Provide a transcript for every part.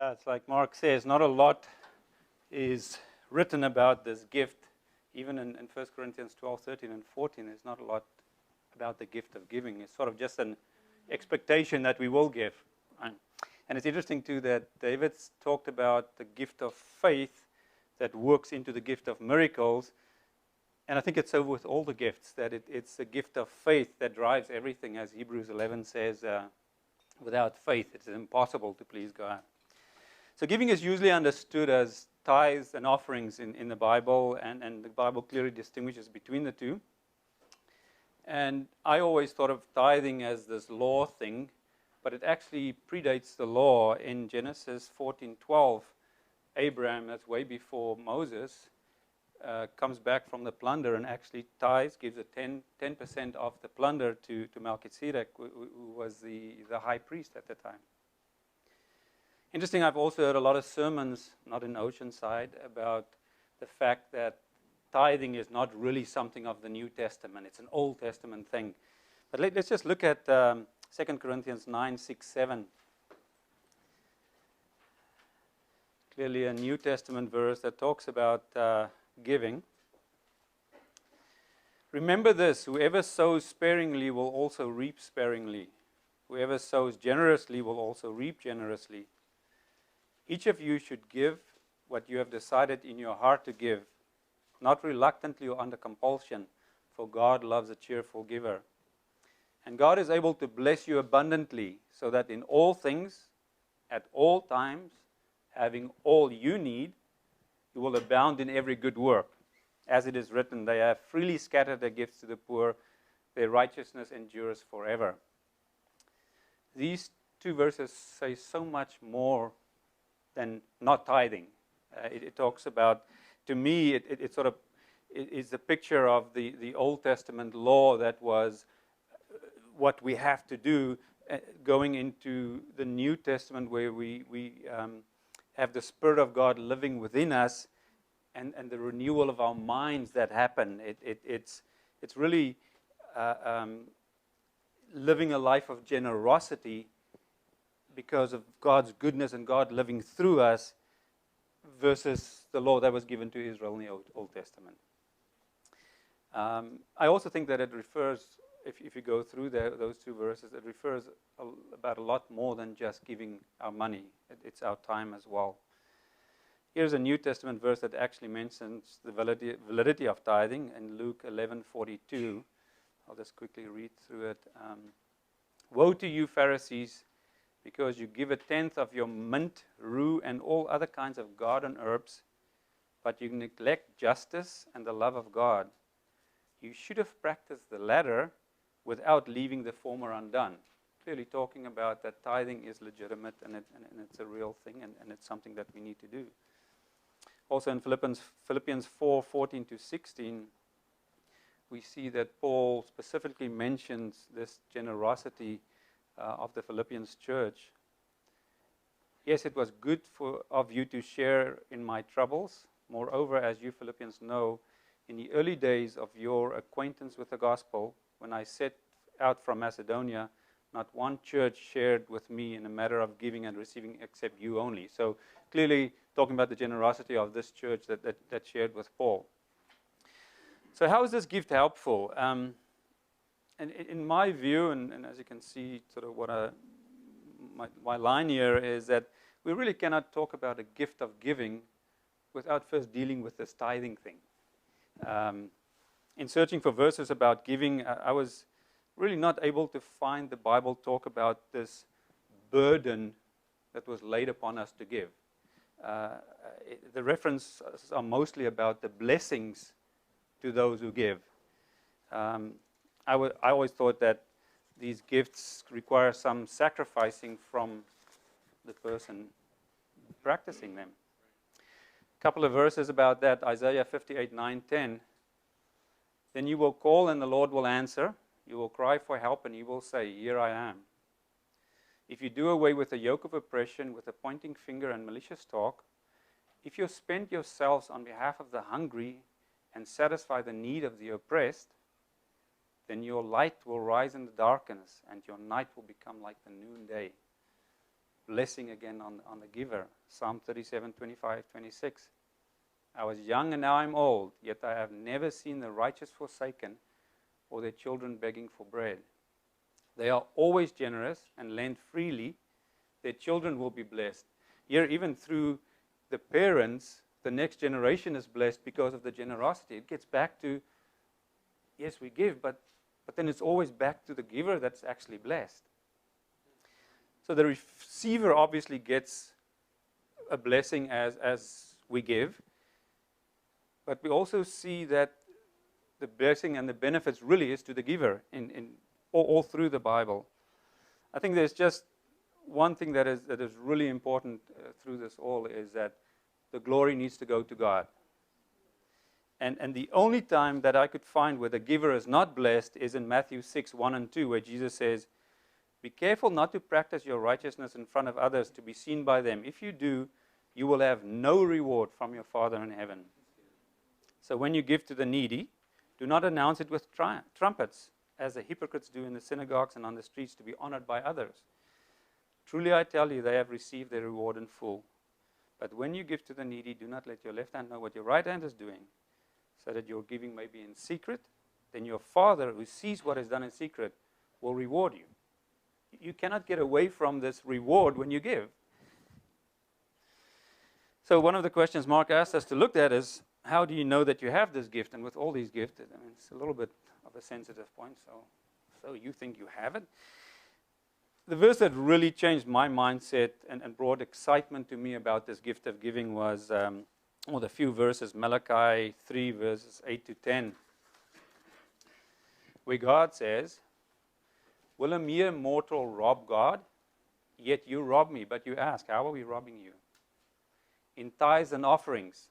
It's like Mark says, not a lot is written about this gift. Even in 1 Corinthians 12, 13, and 14, there's not a lot about the gift of giving. It's sort of just an expectation that we will give. And it's interesting, too, that David's talked about the gift of faith that works into the gift of miracles. And I think it's so with all the gifts, that it's the gift of faith that drives everything. As Hebrews 11 says, without faith, it's impossible to please God. So giving is usually understood as tithes and offerings in the Bible, and the Bible clearly distinguishes between the two. And I always thought of tithing as this law thing, but it actually predates the law. In Genesis 14:12, Abraham, that's way before Moses, comes back from the plunder and actually tithes, gives a 10% of the plunder to Melchizedek, who was the high priest at the time. Interesting, I've also heard a lot of sermons, not in Oceanside, about the fact that tithing is not really something of the New Testament. It's an Old Testament thing. But let's just look at 2 Corinthians 9, 6, 7. Clearly a New Testament verse that talks about giving. Remember this, whoever sows sparingly will also reap sparingly. Whoever sows generously will also reap generously. Each of you should give what you have decided in your heart to give, not reluctantly or under compulsion, for God loves a cheerful giver. And God is able to bless you abundantly, so that in all things, at all times, having all you need, you will abound in every good work. As it is written, they have freely scattered their gifts to the poor, their righteousness endures forever. These two verses say so much more than not tithing. It talks about, to me, it sort of is a picture of the Old Testament law that was what we have to do, going into the New Testament, where we have the Spirit of God living within us, and the renewal of our minds that happen. It's really living a life of generosity because of God's goodness and God living through us, versus the law that was given to Israel in the Old Testament. I also think that it refers, if you go through those two verses, it refers about a lot more than just giving our money. It's our time as well. Here's a New Testament verse that actually mentions the validity of tithing in Luke 11:42. I'll just quickly read through it. Woe to you, Pharisees, because you give a tenth of your mint, rue, and all other kinds of garden herbs, but you neglect justice and the love of God. You should have practiced the latter without leaving the former undone. Clearly talking about that tithing is legitimate, and it's a real thing, and it's something that we need to do. Also in Philippians 4:14-16, we see that Paul specifically mentions this generosity of the Philippians church. Yes, it was good of you to share in my troubles. Moreover, as you Philippians know, in the early days of your acquaintance with the gospel, when I set out from Macedonia, not one church shared with me in a matter of giving and receiving except you only. So clearly talking about the generosity of this church that shared with Paul. So how is this gift helpful? And in my view, and as you can see, sort of what my line here is that we really cannot talk about a gift of giving without first dealing with this tithing thing. In searching for verses about giving, I was really not able to find the Bible talk about this burden that was laid upon us to give. The references are mostly about the blessings to those who give. I always thought that these gifts require some sacrificing from the person practicing them. A couple of verses about that, Isaiah 58:9-10. Then you will call and the Lord will answer. You will cry for help and he will say, here I am. If you do away with the yoke of oppression, with the pointing finger and malicious talk, if you spend yourselves on behalf of the hungry and satisfy the need of the oppressed, then your light will rise in the darkness and your night will become like the noonday. blessing again on the giver. Psalm 37, 25, 26. I was young and now I'm old, yet I have never seen the righteous forsaken or their children begging for bread. They are always generous and lend freely. Their children will be blessed. Here, even through the parents, the next generation is blessed because of the generosity. It gets back to, yes, we give, but then it's always back to the giver that's actually blessed. So the receiver obviously gets a blessing as we give, but we also see that the blessing and the benefits really is to the giver in all through the Bible. I think there's just one thing that is really important through this all is that the glory needs to go to God. And the only time that I could find where the giver is not blessed is in Matthew 6, 1 and 2, where Jesus says, be careful not to practice your righteousness in front of others to be seen by them. If you do, you will have no reward from your Father in heaven. So when you give to the needy, do not announce it with trumpets, as the hypocrites do in the synagogues and on the streets to be honored by others. Truly I tell you, they have received their reward in full. But when you give to the needy, do not let your left hand know what your right hand is doing, so that your giving may be in secret. Then your Father, who sees what is done in secret, will reward you. You cannot get away from this reward when you give. So one of the questions Mark asked us to look at is, how do you know that you have this gift? And with all these gifts, I mean, it's a little bit of a sensitive point, so you think you have it? The verse that really changed my mindset and brought excitement to me about this gift of giving was, the few verses, Malachi 3, verses 8 to 10, where God says, will a mere mortal rob God? Yet you rob me. But you ask, how are we robbing you? In tithes and offerings,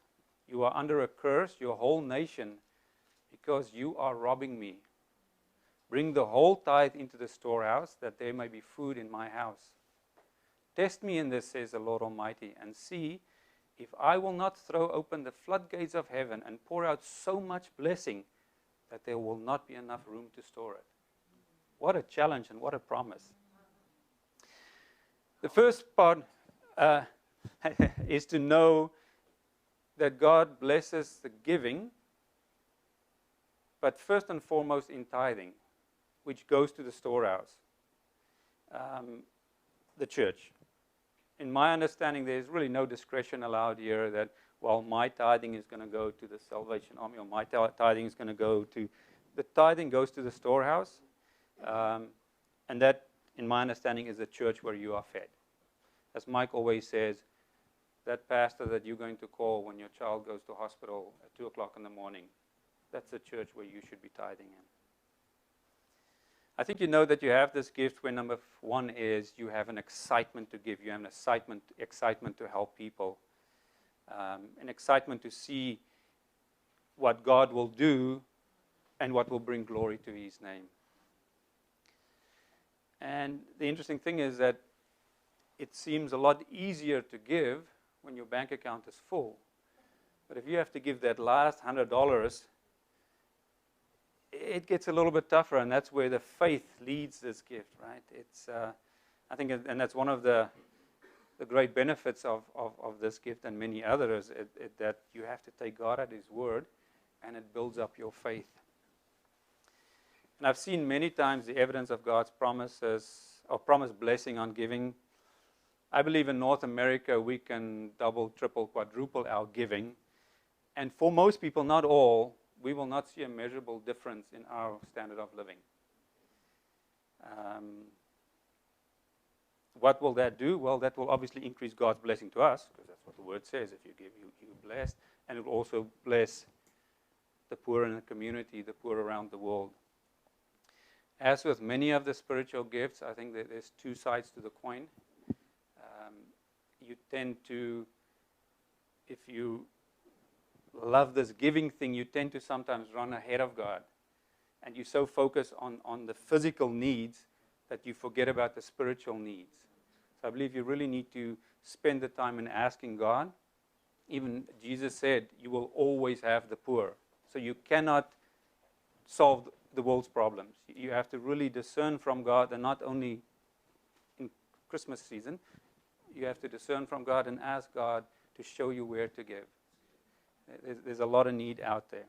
you are under a curse, your whole nation, because you are robbing me. Bring the whole tithe into the storehouse, that there may be food in my house. Test me in this, says the Lord Almighty, and see if I will not throw open the floodgates of heaven and pour out so much blessing that there will not be enough room to store it. What a challenge and what a promise. The first part is to know that God blesses the giving, but first and foremost in tithing, which goes to the storehouse, the church. In my understanding, there's really no discretion allowed here that, well, my tithing is going to go to the Salvation Army, or my tithing is going to go to... The tithing goes to the storehouse, and that, in my understanding, is the church where you are fed. As Mike always says, that pastor that you're going to call when your child goes to hospital at 2 o'clock in the morning, that's the church where you should be tithing in. I think you know that you have this gift where number one is you have an excitement to give. You have an excitement to help people. An excitement to see what God will do and what will bring glory to His name. And the interesting thing is that it seems a lot easier to give when your bank account is full. But if you have to give that last $100, it gets a little bit tougher, and that's where the faith leads this gift, right? It's, I think, and that's one of the great benefits of this gift and many others, that you have to take God at His word, and it builds up your faith. And I've seen many times the evidence of God's promises, or promised blessing on giving. I believe in North America we can double, triple, quadruple our giving. And for most people, not all, we will not see a measurable difference in our standard of living. What will that do? Well, that will obviously increase God's blessing to us, because that's what the word says. If you give, you're blessed. And it will also bless the poor in the community, the poor around the world. As with many of the spiritual gifts, I think that there's two sides to the coin. You tend to, if you love this giving thing, you tend to sometimes run ahead of God. And you so focus on the physical needs that you forget about the spiritual needs. So I believe you really need to spend the time in asking God. Even Jesus said, you will always have the poor. So you cannot solve the world's problems. You have to really discern from God, and not only in Christmas season, you have to discern from God and ask God to show you where to give. There's a lot of need out there.